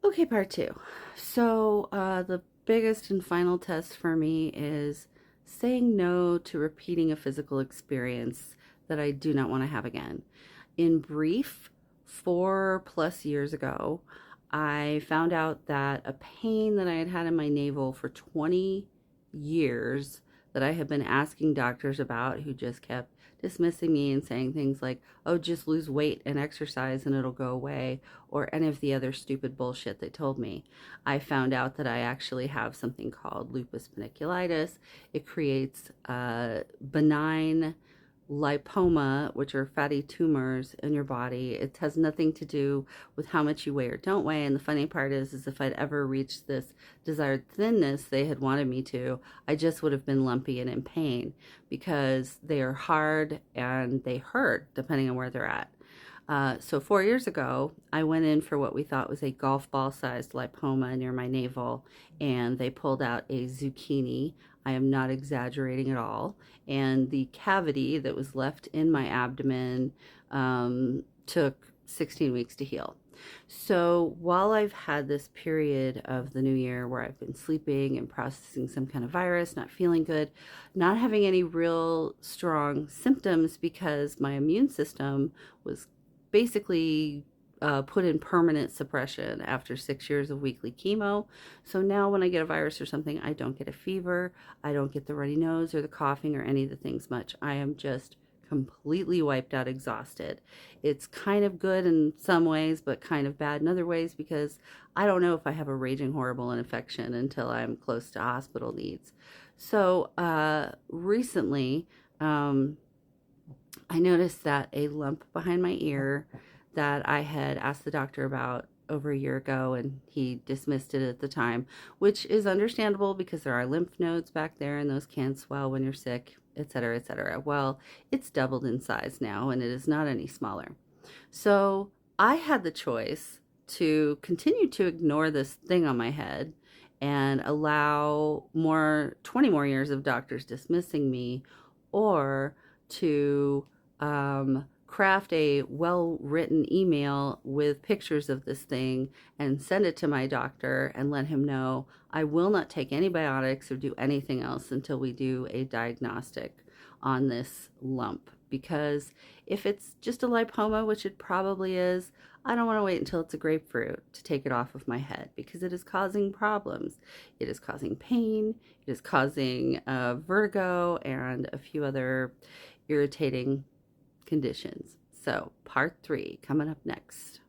Okay, part two. So, the biggest and final test for me is saying no to repeating a physical experience that I do not want to have again. In brief, 4+ years ago, I found out that a pain that I had had in my navel for 20 years that I had been asking doctors about, who just kept dismissing me and saying things like, oh, just lose weight and exercise and it'll go away, or any of the other stupid bullshit they told me. I found out that I actually have something called lupus paniculitis. It creates benign lipoma, which are fatty tumors in your body. It has nothing to do with how much you weigh or don't weigh. And the funny part is if I'd ever reached this desired thinness they had wanted me to, I just would have been lumpy and in pain because they are hard and they hurt depending on where they're at. So 4 years ago, I went in for what we thought was a golf ball sized lipoma near my navel, and they pulled out a zucchini. I am not exaggerating at all. And the cavity that was left in my abdomen took 16 weeks to heal. So while I've had this period of the new year where I've been sleeping and processing some kind of virus, not feeling good, not having any real strong symptoms because my immune system was basically put in permanent suppression after 6 years of weekly chemo. So now when I get a virus or something, I don't get a fever, I don't get the runny nose or the coughing or any of the things much. I am just completely wiped out, exhausted. It's kind of good in some ways, but kind of bad in other ways because I don't know if I have a raging horrible infection until I'm close to hospital needs. So recently, I noticed that a lump behind my ear that I had asked the doctor about over a year ago, and he dismissed it at the time, which is understandable because there are lymph nodes back there and those can swell when you're sick, etc., etc. Well, it's doubled in size now and it is not any smaller. So I had the choice to continue to ignore this thing on my head and allow 20 more years of doctors dismissing me, or to craft a well-written email with pictures of this thing and send it to my doctor and let him know I will not take antibiotics or do anything else until we do a diagnostic on this lump. Because if it's just a lipoma, which it probably is, I don't want to wait until it's a grapefruit to take it off of my head because it is causing problems. It is causing pain, it is causing vertigo, and a few other irritating conditions. So, part three coming up next.